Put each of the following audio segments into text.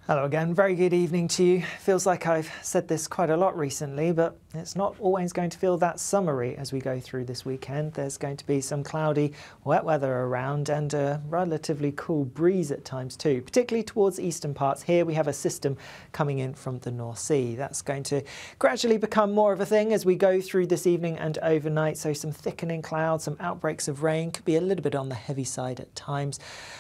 Hello again, very good evening to you. Feels like I've said this quite a lot recently, but it's not always going to feel that summery as we go through this weekend. There's going to be some cloudy, wet weather around and a relatively cool breeze at times too, particularly towards eastern parts. Here we have a system coming in from the North Sea. That's going to gradually become more of a thing as we go through this evening and overnight. So some thickening clouds, some outbreaks of rain, could be a little bit on the heavy side at times.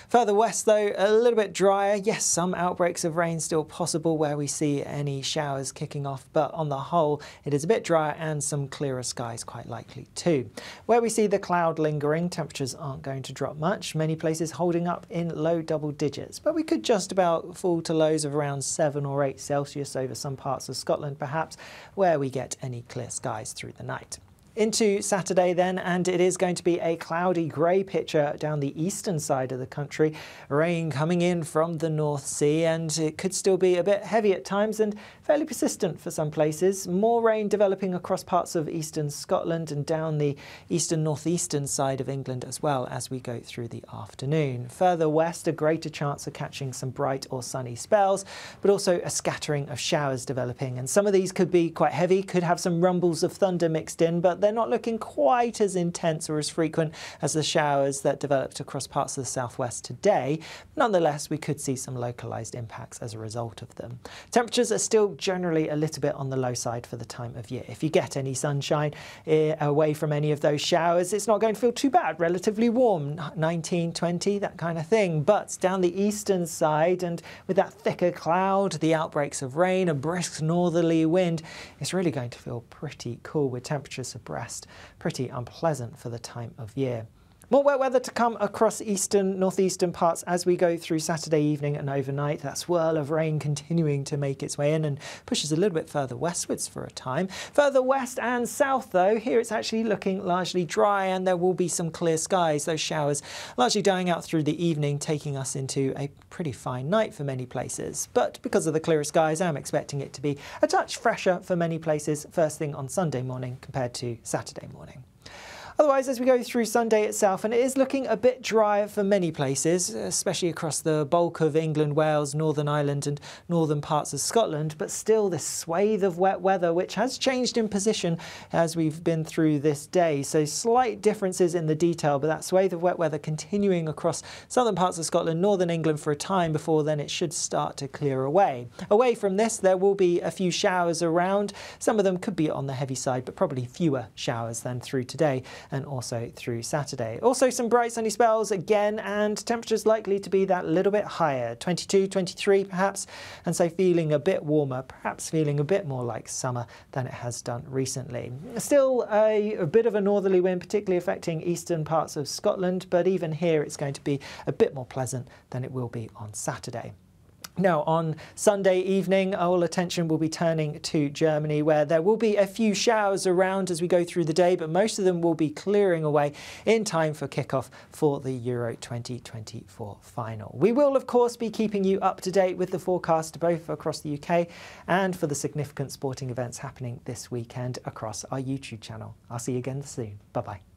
Further west though, a little bit drier. Yes, some outbreaks of rain still possible where we see any showers kicking off, but on the whole it is a bit drier and some clearer skies quite likely too. Where we see the cloud lingering, temperatures aren't going to drop much, many places holding up in low double digits, but we could just about fall to lows of around 7 or 8 Celsius over some parts of Scotland perhaps, where we get any clear skies through the night. Into Saturday then, and it is going to be a cloudy grey picture down the eastern side of the country. Rain coming in from the North Sea, and it could still be a bit heavy at times and fairly persistent for some places. More rain developing across parts of eastern Scotland and down the eastern northeastern side of England as well as we go through the afternoon. Further west, a greater chance of catching some bright or sunny spells, but also a scattering of showers developing, and some of these could be quite heavy, could have some rumbles of thunder mixed in, but they're not looking quite as intense or as frequent as the showers that developed across parts of the southwest today. Nonetheless, we could see some localised impacts as a result of them. Temperatures are still generally a little bit on the low side for the time of year. If you get any sunshine away from any of those showers, it's not going to feel too bad. Relatively warm, 19, 20, that kind of thing. But down the eastern side, and with that thicker cloud, the outbreaks of rain, a brisk northerly wind, it's really going to feel pretty cool with temperatures suppressed. Pretty unpleasant for the time of year. More wet weather to come across eastern, northeastern parts as we go through Saturday evening and overnight. That swirl of rain continuing to make its way in and pushes a little bit further westwards for a time. Further west and south though, here it's actually looking largely dry and there will be some clear skies. Those showers largely dying out through the evening, taking us into a pretty fine night for many places. But because of the clearer skies, I'm expecting it to be a touch fresher for many places first thing on Sunday morning compared to Saturday morning. Otherwise, as we go through Sunday itself, and it is looking a bit drier for many places, especially across the bulk of England, Wales, Northern Ireland and northern parts of Scotland, but still this swathe of wet weather which has changed in position as we've been through this day. So slight differences in the detail, but that swathe of wet weather continuing across southern parts of Scotland, northern England for a time before then it should start to clear away. Away from this, there will be a few showers around. Some of them could be on the heavy side, but probably fewer showers than through today and also through Saturday. Also some bright sunny spells again, and temperatures likely to be that little bit higher, 22, 23 perhaps, and so feeling a bit warmer, perhaps feeling a bit more like summer than it has done recently. Still a bit of a northerly wind, particularly affecting eastern parts of Scotland, but even here it's going to be a bit more pleasant than it will be on Saturday. Now, on Sunday evening, all attention will be turning to Germany, where there will be a few showers around as we go through the day, but most of them will be clearing away in time for kickoff for the Euro 2024 final. We will, of course, be keeping you up to date with the forecast both across the UK and for the significant sporting events happening this weekend across our YouTube channel. I'll see you again soon. Bye-bye.